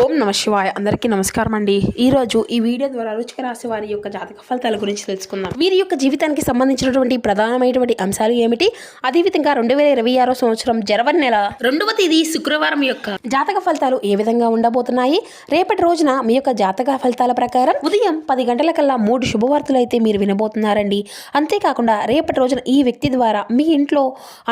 ఓం నమ శివాయ. అందరికీ నమస్కారం అండి. ఈరోజు ఈ వీడియో ద్వారా వృశ్చిక రాశి వారి యొక్క జాతక ఫలితాల గురించి తెలుసుకుందాం. వీరి యొక్క జీవితానికి సంబంధించినటువంటి ప్రధానమైనటువంటి అంశాలు ఏమిటి, అదేవిధంగా 2026 సంవత్సరం జనవరి నెల 2వ తేదీ శుక్రవారం యొక్క జాతక ఫలితాలు ఏ విధంగా ఉండబోతున్నాయి. రేపటి రోజున మీ యొక్క జాతక ఫలితాల ప్రకారం ఉదయం 10 గంటలకల్లా 3 శుభవార్తలు అయితే మీరు వినబోతున్నారండి. అంతేకాకుండా రేపటి రోజున ఈ వ్యక్తి ద్వారా మీ ఇంట్లో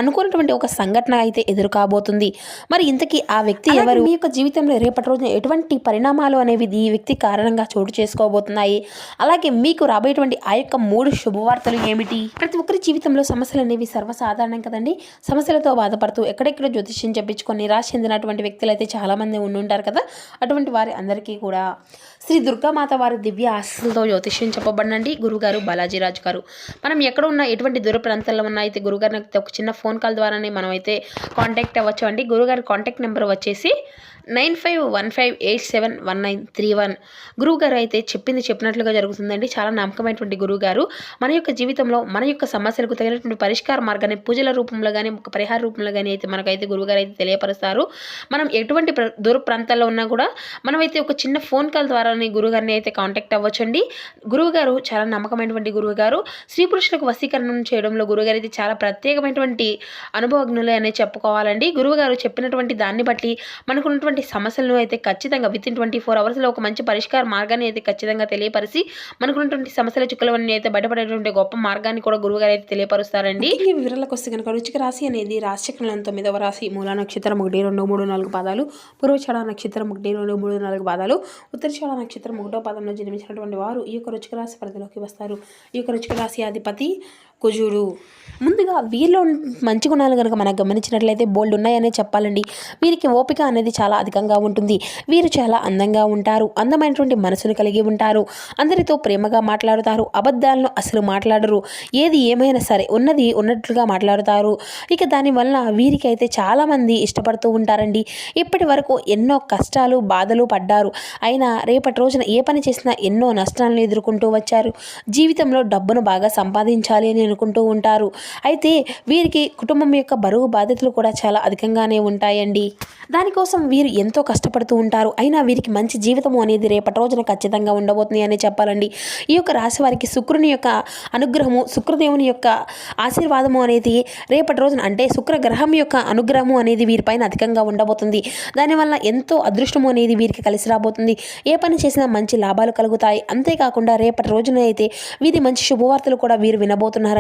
అనుకున్నటువంటి ఒక సంఘటన అయితే ఎదురు కాబోతుంది. మరి ఇంతకీ ఆ వ్యక్తి ఎవరు, మీ యొక్క జీవితంలో రేపటి రోజున ఎటువంటి పరిణామాలు అనేవి ఈ వ్యక్తి కారణంగా చోటు చేసుకోబోతున్నాయి, అలాగే మీకు రాబోయేటువంటి ఆ యొక్క 3 శుభవార్తలు ఏమిటి. ప్రతి ఒక్కరి జీవితంలో సమస్యలు అనేవి సర్వసాధారణం కదండి. సమస్యలతో బాధపడుతూ ఎక్కడెక్కడ జ్యోతిష్యం చెప్పించుకొని నిరాశ చెందినటువంటి వ్యక్తులు అయితే చాలా మంది ఉండుంటారు కదా. అటువంటి వారి అందరికీ కూడా శ్రీ దుర్గామాత వారి దివ్య ఆశీస్సులతో జ్యోతిష్యం చెప్పబడినండి గురుగారు బాలాజీరాజు గారు. మనం ఎక్కడ ఉన్నా ఎటువంటి దూర ప్రాంతాల్లో ఉన్నా అయితే గురుగారిని ఒక చిన్న ఫోన్ కాల్ ద్వారానే మనం అయితే కాంటాక్ట్ అవ్వచ్చు అండి. గురుగారి కాంటాక్ట్ నెంబర్ వచ్చేసి 9515871931. గురువుగారు అయితే చెప్పినట్లుగా జరుగుతుందండి. చాలా నమ్మకమైనటువంటి గురువుగారు మన యొక్క జీవితంలో మన యొక్క సమస్యలకు తగినటువంటి పరిష్కార మార్గాన్ని పూజల రూపంలో కానీ ఒక పరిహార రూపంలో కానీ అయితే మనకైతే గురువుగారు అయితే తెలియపరుస్తారు. మనం ఎటువంటి దూర ప్రాంతాల్లో ఉన్నా కూడా మనమైతే ఒక చిన్న ఫోన్ కాల్ ద్వారానే గురువుగారిని అయితే కాంటాక్ట్ అవ్వచ్చండి. గురువుగారు చాలా నమ్మకమైనటువంటి గురువుగారు. స్త్రీ పురుషులకు వశీకరణం చేయడంలో గురువుగారు అయితే చాలా ప్రత్యేకమైనటువంటి అనుభవజ్ఞులే అనే చెప్పుకోవాలండి. గురువుగారు చెప్పినటువంటి దాన్ని బట్టి మనకున్నటువంటి సమస్యలను అయితే ఖచ్చితంగా విత్ ఇన్ 24 అవర్స్లో ఒక మంచి పరిష్కార మార్గాన్ని అయితే ఖచ్చితంగా తెలియపరిచి మనకున్నటువంటి సమస్యల చిక్కులవన్నీ అయితే బయటపడేటువంటి గొప్ప మార్గాన్ని కూడా గురువుగారు అయితే తెలియపరుస్తారండి. ఈ వివరాలకు వస్తే కనుక వృశ్చిక రాశి అనేది రాశిచక్రంలో 9వ రాశి. మూలా నక్షత్రం 1, 2, 3, 4 పాదాలు, పూర్వషాఢ నక్షత్రం 1, 2, 3, 4 పాదాలు, ఉత్తరషాఢ నక్షత్రం 1వ పాదంలో జన్మించినటువంటి వారు ఈ యొక్క వృశ్చిక రాశి పరిధిలోకి వస్తారు. ఈ యొక్క వృశ్చిక రాశి అధిపతి కుజుడు. ముందుగా వీరిలో మంచి గుణాలు కనుక మనం గమనించినట్లయితే బోల్డ్ ఉన్నాయనే చెప్పాలండి. వీరికి ఓపిక అనేది చాలా అధికంగా ఉంటుంది. వీరు చాలా అందంగా ఉంటారు, అందమైనటువంటి మనసును కలిగి ఉంటారు, అందరితో ప్రేమగా మాట్లాడుతారు, అబద్ధాలను అసలు మాట్లాడరు, ఏది ఏమైనా సరే ఉన్నది ఉన్నట్లుగా మాట్లాడుతారు. ఇక దానివల్ల వీరికి అయితే చాలామంది ఇష్టపడుతూ ఉంటారండి. ఇప్పటి వరకు ఎన్నో కష్టాలు బాధలు పడ్డారు, అయినా రేపటి రోజున ఏ పని చేసినా ఎన్నో నష్టాలను ఎదుర్కొంటూ వచ్చారు. జీవితంలో డబ్బును బాగా సంపాదించాలి అని అనుకుంటూ ఉంటారు. అయితే వీరికి కుటుంబం యొక్క బరువు బాధ్యతలు కూడా చాలా అధికంగానే ఉంటాయండి. దానికోసం వీరు ఎంతో కష్టపడుతూ ఉంటారు. అయినా వీరికి మంచి జీవితము అనేది రేపటి రోజున ఖచ్చితంగా ఉండబోతుంది అని చెప్పాలండి. ఈ యొక్క రాశి వారికి శుక్రుని యొక్క అనుగ్రహము, శుక్రదేవుని యొక్క ఆశీర్వాదము అనేది రేపటి రోజున అంటే శుక్రగ్రహం యొక్క అనుగ్రహము అనేది వీరిపైన అధికంగా ఉండబోతుంది. దానివల్ల ఎంతో అదృష్టము అనేది వీరికి కలిసి రాబోతుంది. ఏ పని చేసినా మంచి లాభాలు కలుగుతాయి. అంతేకాకుండా రేపటి రోజున అయితే వీరి మంచి శుభవార్తలు కూడా వీరు వినబోతున్నారండి.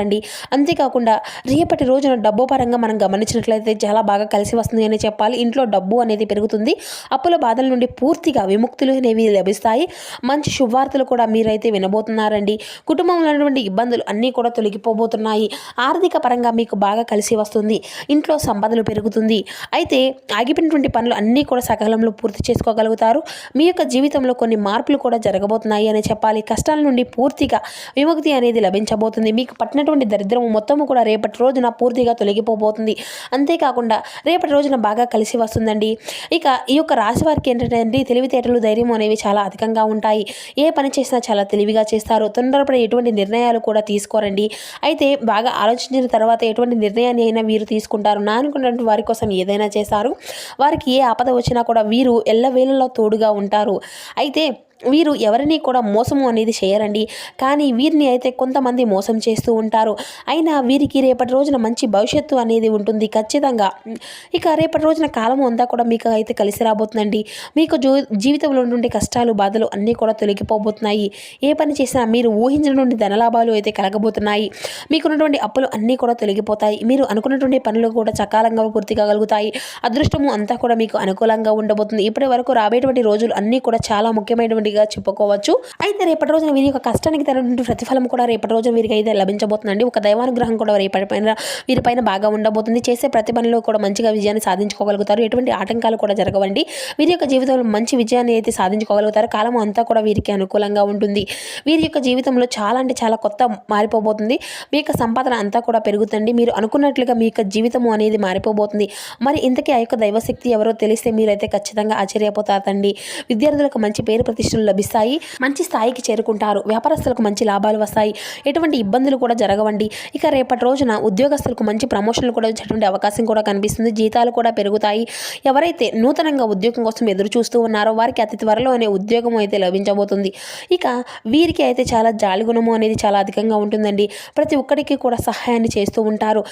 అంతేకాకుండా రేపటి రోజున డబ్బు పరంగా మనం గమనించినట్లయితే చాలా బాగా కలిసి వస్తుంది అని చెప్పాలి. ఇంట్లో డబ్బు అనేది పెరుగుతుంది. అప్పుల బాధల నుండి పూర్తిగా విముక్తులు అనేవి లభిస్తాయి. మంచి శుభవార్తలు కూడా మీరైతే వినబోతున్నారండి. కుటుంబంలో ఉన్నటువంటి ఇబ్బందులు అన్నీ కూడా తొలగిపోబోతున్నాయి. ఆర్థిక పరంగా మీకు బాగా కలిసి వస్తుంది. ఇంట్లో సంపదలు పెరుగుతుంది. అయితే ఆగిపోయినటువంటి పనులు అన్నీ కూడా సకాలంలో పూర్తి చేసుకోగలుగుతారు. మీ యొక్క జీవితంలో కొన్ని మార్పులు కూడా జరగబోతున్నాయి అని చెప్పాలి. కష్టాల నుండి పూర్తిగా విముక్తి అనేది లభించబోతుంది. మీకు పట్టినటువంటి దరిద్రము మొత్తము కూడా రేపటి రోజున పూర్తిగా తొలగిపోబోతుంది. అంతేకాకుండా రేపటి రోజున బాగా కలిసి వస్తుందండి. ఇక ఈ యొక్క రాశి వారికి ఏంటంటే తెలివితేటలు ధైర్యం అనేవి చాలా అధికంగా ఉంటాయి. ఏ పని చేసినా చాలా తెలివిగా చేస్తారు. తొందరపడి ఎటువంటి నిర్ణయాలు కూడా తీసుకోరండి. అయితే బాగా ఆలోచించిన తర్వాత ఎటువంటి నిర్ణయాన్ని అయినా వీరు తీసుకుంటారు. నానుకున్నటువంటి వారి కోసం ఏదైనా చేస్తారు. వారికి ఏ ఆపద వచ్చినా కూడా వీరు ఎల్లవేళలో తోడుగా ఉంటారు. అయితే వీరు ఎవరిని కూడా మోసము అనేది చేయరండి. కానీ వీరిని అయితే కొంతమంది మోసం చేస్తూ ఉంటారు. అయినా వీరికి రేపటి రోజున మంచి భవిష్యత్తు అనేది ఉంటుంది ఖచ్చితంగా. ఇక రేపటి రోజున కాలము అంతా కూడా మీకు అయితే కలిసి రాబోతుందండి. మీకు జీవితంలో ఉండే కష్టాలు బాధలు అన్నీ కూడా తొలగిపోబోతున్నాయి. ఏ పని చేసినా మీరు ఊహించినటువంటి ధనలాభాలు అయితే కలగబోతున్నాయి. మీకున్నటువంటి అప్పులు అన్నీ కూడా తొలగిపోతాయి. మీరు అనుకున్నటువంటి పనులు కూడా సకాలంగా పూర్తి కాగలుగుతాయి. అదృష్టము అంతా కూడా మీకు అనుకూలంగా ఉండబోతుంది. ఇప్పటి వరకు రాబోయేటువంటి రోజులు అన్నీ కూడా చాలా ముఖ్యమైనటువంటి చెప్పుకోవచ్చు. అయితే రేపటి రోజున వీరి యొక్క కష్టానికి తగినటువంటి ప్రతిఫలం కూడా రేపటి రోజున వీరికి అయితే లభించబోతుందండి. ఒక దైవానుగ్రహం కూడా వీరిపైన బాగా ఉండబోతుంది. చేసే ప్రతి పనిలో కూడా మంచిగా విజయాన్ని సాధించుకోగలుగుతారు. ఎటువంటి ఆటంకాలు కూడా జరగవండి. వీరి యొక్క జీవితంలో మంచి విజయాన్ని అయితే సాధించుకోగలుగుతారు. కాలం అంతా కూడా వీరికి అనుకూలంగా ఉంటుంది. వీరి యొక్క జీవితంలో చాలా అంటే చాలా కొత్త మారిపోబోతుంది. మీ యొక్క సంపాదన అంతా కూడా పెరుగుతుంది. మీరు అనుకున్నట్లుగా మీ యొక్క జీవితము అనేది మారిపోబోతుంది. మరి ఇంతకీ ఆ యొక్క దైవశక్తి ఎవరో తెలిస్తే మీరైతే ఖచ్చితంగా ఆశ్చర్యపోతారండి. విద్యార్థులకు మంచి పేరు ప్రతిష్టలు ప్రమోషన్లు లభిస్తాయి, మంచి స్థాయికి చేరుకుంటారు, వ్యాపారస్తులకు మంచి లాభాలు వస్తాయి, ఎటువంటి ఇబ్బందులు కూడా జరగవండి. ఇక రేపటి రోజున ఉద్యోగస్తులకు మంచి ప్రమోషన్లు కూడా వచ్చేటువంటి అవకాశం కూడా కనిపిస్తుంది, జీతాలు కూడా పెరుగుతాయి. ఎవరైతే నూతనంగా ఉద్యోగం కోసం ఎదురు చూస్తూ ఉన్నారో వారికి అతి త్వరలోనే ఉద్యోగం అయితే లభించబోతుంది. ఇక వీరికి అయితే చాలా జాలి గుణము అనేది చాలా అధికంగా ఉంటుందండి. ప్రతి ఒక్కరికి కూడా సహాయాన్ని చేస్తూ ఉంటారు.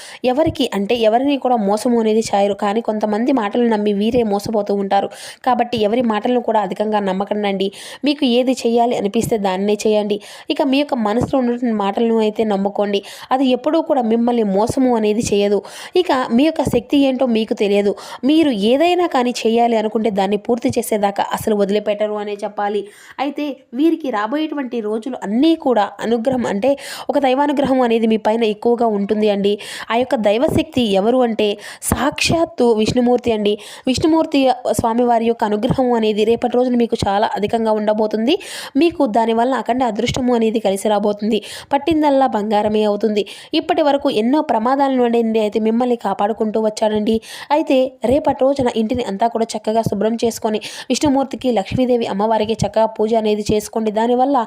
ఎవరిని కూడా మోసము అనేది చేయరు. కానీ కొంతమంది మాటలు నమ్మి వీరే మోసపోతూ ఉంటారు. కాబట్టి ఎవరి మాటలను కూడా అధికంగా నమ్మకండి. మీకు ఏది చేయాలి అనిపిస్తే దాన్నే చేయండి. ఇక మీ యొక్క మనసులో ఉన్నటువంటి మాటలను అయితే నమ్ముకోండి. అది ఎప్పుడూ కూడా మిమ్మల్ని మోసము అనేది చేయదు. ఇక మీ యొక్క శక్తి ఏంటో మీకు తెలియదు. మీరు ఏదైనా కానీ చేయాలి అనుకుంటే దాన్ని పూర్తి చేసేదాకా అసలు వదిలిపెట్టరు అనే చెప్పాలి. అయితే వీరికి రాబోయేటువంటి రోజులు అన్నీ కూడా అనుగ్రహం, అంటే ఒక దైవానుగ్రహం అనేది మీ పైన ఎక్కువగా ఉంటుంది అండి. ఆ యొక్క దైవశక్తి ఎవరు అంటే సాక్షాత్తు విష్ణుమూర్తి అండి. విష్ణుమూర్తి స్వామివారి యొక్క అనుగ్రహం అనేది రేపటి రోజున మీకు చాలా అధికంగా ఉండబోతుంది. మీకు దానివల్ల అఖండ అదృష్టము అనేది కలిసి రాబోతుంది. పట్టిందల్లా బంగారమే అవుతుంది. ఇప్పటి వరకు ఎన్నో ప్రమాదాల నుండి అయితే మిమ్మల్ని కాపాడుకుంటూ వచ్చాడండి. అయితే రేపటి రోజున ఇంటిని అంతా కూడా చక్కగా శుభ్రం చేసుకొని విష్ణుమూర్తికి, లక్ష్మీదేవి అమ్మవారికి చక్కగా పూజ అనేది చేసుకోండి. దానివల్ల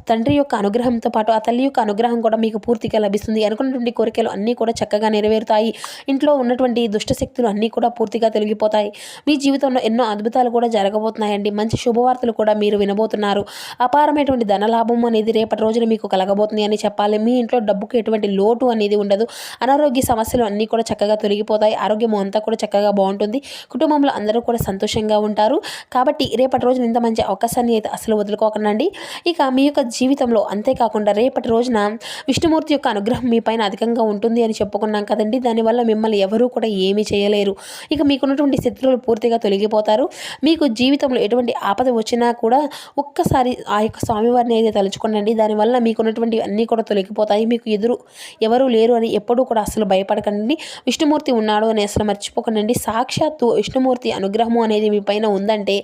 తండ్రి యొక్క అనుగ్రహంతో పాటు ఆ తల్లి యొక్క అనుగ్రహం కూడా మీకు పూర్తిగా లభిస్తుంది. అనుకున్నటువంటి కోరికలు అన్నీ కూడా చక్కగా నెరవేరుతాయి. ఇంట్లో ఉన్నటువంటి దుష్ట శక్తులు అన్నీ కూడా పూర్తిగా తొలగిపోతాయి. మీ జీవితంలో ఎన్నో అద్భుతాలు కూడా జరగబోతున్నాయండి. మంచి శుభవార్తలు కూడా మీరు వినబోతున్నారు. అపారమైనటువంటి ధనలాభం అనేది రేపటి రోజున మీకు కలగబోతుంది అని చెప్పాలి. మీ ఇంట్లో డబ్బుకి ఎటువంటి లోటు అనేది ఉండదు. అనారోగ్య సమస్యలు అన్నీ కూడా చక్కగా తొలగిపోతాయి. ఆరోగ్యం అంతా కూడా చక్కగా బాగుంటుంది. కుటుంబంలో అందరూ కూడా సంతోషంగా ఉంటారు. కాబట్టి రేపటి రోజున ఇంత మంచి అవకాశాన్ని అయితే అసలు వదులుకోకండి. ఇక మీ యొక్క జీవితంలో అంతేకాకుండా రేపటి రోజున విష్ణుమూర్తి యొక్క అనుగ్రహం మీ పైన అధికంగా ఉంటుంది అని చెప్పుకున్నాం కదండి. దానివల్ల మిమ్మల్ని ఎవరూ కూడా ఏమీ చేయలేరు. ఇక మీకున్నటువంటి శత్రువులు పూర్తిగా తొలగిపోతారు. మీకు జీవితంలో ఎటువంటి ఆపద వచ్చినా కూడా ఒక్కసారి ఆ యొక్క స్వామివారిని అయితే తలుచుకోండి. దానివల్ల మీకున్నటువంటి అన్నీ కూడా తొలగిపోతాయి. మీకు ఎదురు ఎవరు లేరు అని ఎప్పుడూ కూడా అసలు భయపడకండి. విష్ణుమూర్తి ఉన్నాడు అని అసలు మర్చిపోకండి. సాక్షాత్తు విష్ణుమూర్తి అనుగ్రహము అనేది మీ పైన ఉందంటే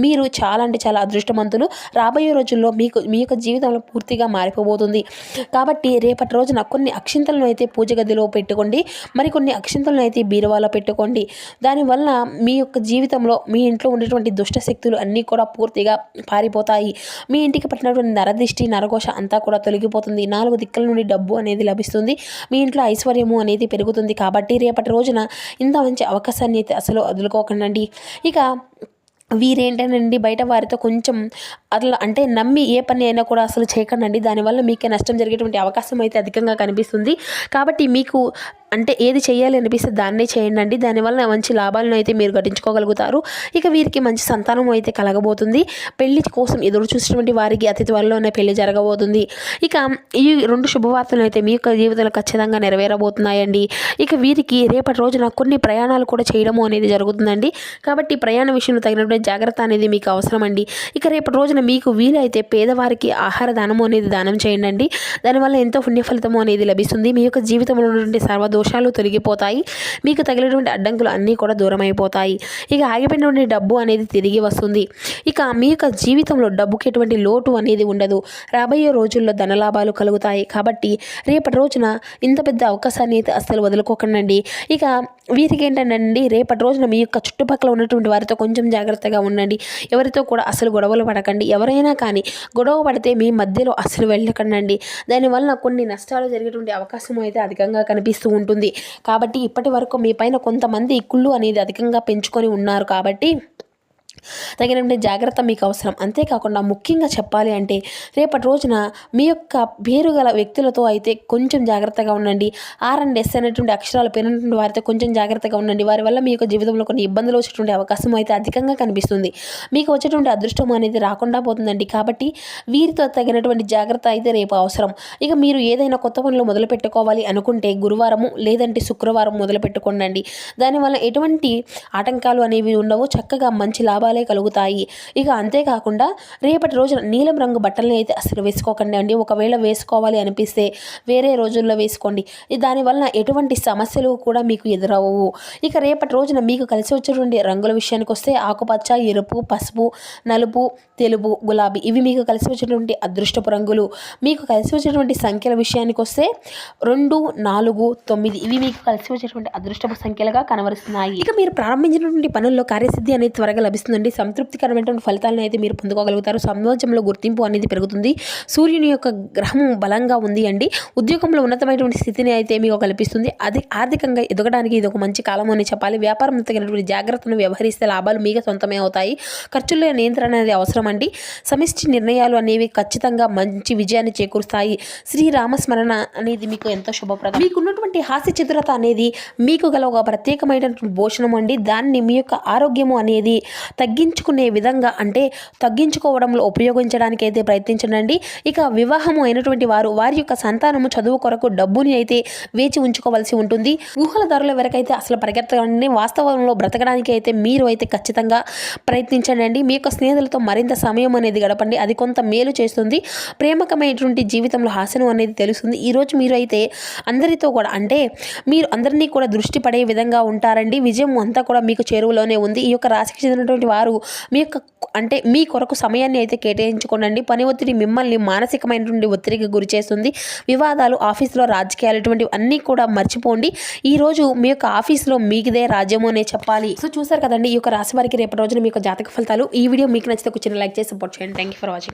మీరు చాలా అంటే చాలా అదృష్టవంతులు. రాబోయే రోజుల్లో మీ యొక్క జీవితంలో పూర్తిగా మారిపోబోతుంది. కాబట్టి రేపటి రోజున కొన్ని అక్షింతలను అయితే పూజ గదిలో పెట్టుకోండి. మరికొన్ని అక్షింతలను అయితే బీరువాలో పెట్టుకోండి. దానివల్ల మీ యొక్క జీవితంలో మీ ఇంట్లో ఉండేటువంటి దుష్ట శక్తులు అన్నీ కూడా పూర్తిగా పారిపోతాయి. మీ ఇంటికి పట్టినటువంటి నరదిష్టి, నరఘోష అంతా కూడా తొలగిపోతుంది. 4 దిక్కుల నుండి డబ్బు అనేది లభిస్తుంది. మీ ఇంట్లో ఐశ్వర్యము అనేది పెరుగుతుంది. కాబట్టి రేపటి రోజున ఇంత మంచి అవకాశాన్ని అయితే అసలు వదులుకోకండి. ఇక వీరేంటనండి బయట వారితో కొంచెం అట్లా అంటే నమ్మి ఏ పని అయినా కూడా అసలు చేయకండి. దానివల్ల మీకే నష్టం జరిగేటువంటి అవకాశం అయితే అధికంగా కనిపిస్తుంది. కాబట్టి మీకు అంటే ఏది చేయాలి అనిపిస్తే దాన్నే చేయండి. దానివల్ల మంచి లాభాలను అయితే మీరు గడించుకోగలుగుతారు. ఇక వీరికి మంచి సంతానం అయితే కలగబోతుంది. పెళ్లి కోసం ఎదురు చూసినటువంటి వారికి అతి త్వరలోనే పెళ్లి జరగబోతుంది. ఇక ఈ 2 శుభవార్తలు అయితే మీ యొక్క జీవితంలో ఖచ్చితంగా నెరవేరబోతున్నాయండి. ఇక వీరికి రేపటి రోజున కొన్ని ప్రయాణాలు కూడా చేయడము అనేది జరుగుతుందండి. కాబట్టి ప్రయాణ విషయంలో తగినటువంటి జాగ్రత్త అనేది మీకు అవసరం అండి. ఇక రేపటి రోజున మీకు వీలైతే పేదవారికి ఆహార దానము అనేది దానం చేయండి. దానివల్ల ఎంతో పుణ్య ఫలితము అనేది లభిస్తుంది. మీ యొక్క జీవితంలో ఉన్నటువంటి సర్వదోషాలు తొలగిపోతాయి. మీకు తగిలినటువంటి అడ్డంకులు అన్నీ కూడా దూరం అయిపోతాయి. ఇక ఆగిపోయినటువంటి డబ్బు అనేది తిరిగి వస్తుంది. ఇక మీ యొక్క జీవితంలో డబ్బుకి ఎటువంటి లోటు అనేది ఉండదు. రాబోయే రోజుల్లో ధనలాభాలు కలుగుతాయి. కాబట్టి రేపటి రోజున ఇంత పెద్ద అవకాశాన్ని అయితే అస్సలు వదులుకోకండి. ఇక వీరికి ఏంటంటే రేపటి రోజున మీ యొక్క చుట్టుపక్కల ఉన్నటువంటి వారితో కొంచెం జాగ్రత్తగా ఉండండి. ఎవరితో కూడా అసలు గొడవలు పడకండి. ఎవరైనా కానీ గొడవ పడితే మీ మధ్యలో అసలు వెళ్ళకండి. దానివల్ల కొన్ని నష్టాలు జరిగేటువంటి అవకాశం అయితే అధికంగా కనిపిస్తూ ఉంటుంది. కాబట్టి ఇప్పటి వరకు మీ పైన కొంతమంది కుళ్ళు అనేది అధికంగా పెంచుకొని ఉన్నారు. కాబట్టి తగినటువంటి జాగ్రత్త మీకు అవసరం. అంతేకాకుండా ముఖ్యంగా చెప్పాలి అంటే రేపటి రోజున మీ యొక్క పేరు గల వ్యక్తులతో అయితే కొంచెం జాగ్రత్తగా ఉండండి. ఆర్ అండ్ ఎస్ అనేటువంటి అక్షరాలు పేరున్నటువంటి వారితో కొంచెం జాగ్రత్తగా ఉండండి. వారి వల్ల మీ యొక్క జీవితంలో కొన్ని ఇబ్బందులు వచ్చేటువంటి అవకాశం అయితే అధికంగా కనిపిస్తుంది. మీకు వచ్చేటువంటి అదృష్టం అనేది రాకుండా పోతుందండి. కాబట్టి వీరితో తగినటువంటి జాగ్రత్త అయితే రేపు అవసరం. ఇక మీరు ఏదైనా కొత్త పనులు మొదలు పెట్టుకోవాలి అనుకుంటే గురువారము లేదంటే శుక్రవారం మొదలు పెట్టుకోండి. దానివల్ల ఎటువంటి ఆటంకాలు అనేవి ఉండవు. చక్కగా మంచి లాభాలే కలుగుతాయి. ఇక అంతేకాకుండా రేపటి రోజున నీలం రంగు బట్టలను అయితే అసలు వేసుకోకండి. ఒకవేళ వేసుకోవాలి అనిపిస్తే వేరే రోజుల్లో వేసుకోండి. దానివల్ల ఎటువంటి సమస్యలు కూడా మీకు ఎదురవ్వవు. ఇక రేపటి రోజున మీకు కలిసి వచ్చేటువంటి రంగుల విషయానికి వస్తే ఆకుపచ్చ, ఎరుపు, పసుపు, నలుపు, తెలుపు, గులాబీ ఇవి మీకు కలిసి వచ్చేటువంటి అదృష్టపు రంగులు. మీకు కలిసి వచ్చేటువంటి సంఖ్యల విషయానికి వస్తే 2, 4, 9 ఇవి మీకు కలిసి వచ్చేటువంటి అదృష్టపు సంఖ్యలుగా కనబరుస్తున్నాయి. ఇక మీరు ప్రారంభించినటువంటి పనుల్లో కార్యసిద్ధి అనేది త్వరగా లభిస్తుంది. ఉంటుందండి. సంతృప్తికరమైనటువంటి ఫలితాలను అయితే మీరు పొందుకోగలుగుతారు. సమాజంలో గుర్తింపు అనేది పెరుగుతుంది. సూర్యుని యొక్క గ్రహం బలంగా ఉంది అండి. ఉద్యోగంలో ఉన్నతమైనటువంటి స్థితిని అయితే మీకు కల్పిస్తుంది. అది ఆర్థికంగా ఎదగడానికి ఇది ఒక మంచి కాలం అని చెప్పాలి. వ్యాపారంలో తగినటువంటి జాగ్రత్తను వ్యవహరిస్తే లాభాలు మీకు సొంతమే అవుతాయి. ఖర్చుల్లో నియంత్రణ అనేది అవసరం అండి. సమిష్టి నిర్ణయాలు అనేవి ఖచ్చితంగా మంచి విజయాన్ని చేకూరుస్తాయి. శ్రీరామస్మరణ అనేది మీకు ఎంతో శుభప్రదం. మీకున్నటువంటి హాస్య చతురత అనేది మీకు గల ఒక ప్రత్యేకమైనటువంటి భూషణం అండి. దాన్ని మీ యొక్క ఆరోగ్యము అనేది తగ్గించుకునే విధంగా అంటే తగ్గించుకోవడంలో ఉపయోగించడానికి అయితే ప్రయత్నించండి. ఇక వివాహము అయినటువంటి వారి యొక్క సంతానము చదువు కొరకు డబ్బుని అయితే వేచి ఉంచుకోవాల్సి ఉంటుంది. ఊహల ధరల వరకైతే అసలు పరిగెత్తకండి. వాస్తవంలో బ్రతకడానికి అయితే మీరు అయితే ఖచ్చితంగా ప్రయత్నించండి. మీ యొక్క స్నేహితులతో మరింత సమయం అనేది గడపండి. అది కొంత మేలు చేస్తుంది. ప్రేమకమైనటువంటి జీవితంలో హాస్యం అనేది తెలుస్తుంది. ఈరోజు మీరు అయితే అందరితో కూడా అంటే మీరు అందరినీ కూడా దృష్టి పడే విధంగా ఉంటారండి. విజయం అంతా కూడా మీకు చేరువలోనే ఉంది. ఈ యొక్క రాశికి చెందినటువంటి వారు మీ కొరకు సమయాన్ని అయితే కేటాయించుకోండి. పని ఒత్తిడి మిమ్మల్ని మానసికమైనటువంటి ఒత్తిడికి గురి చేస్తుంది. వివాదాలు, ఆఫీసులో రాజకీయాలు ఇటువంటివి అన్నీ కూడా మర్చిపోండి. ఈరోజు మీ యొక్క ఆఫీస్లో మీకుదే రాజ్యము అనే చెప్పాలి. సో చూసారు కదండి ఈ యొక్క రాశి వారికి రేపటి రోజున మీ యొక్క జాతక ఫలితాలు. ఈ వీడియో మీకు నచ్చితే ఒక చిన్న లైక్ చేసి సపోర్ట్ చేయండి. Thank you for watching.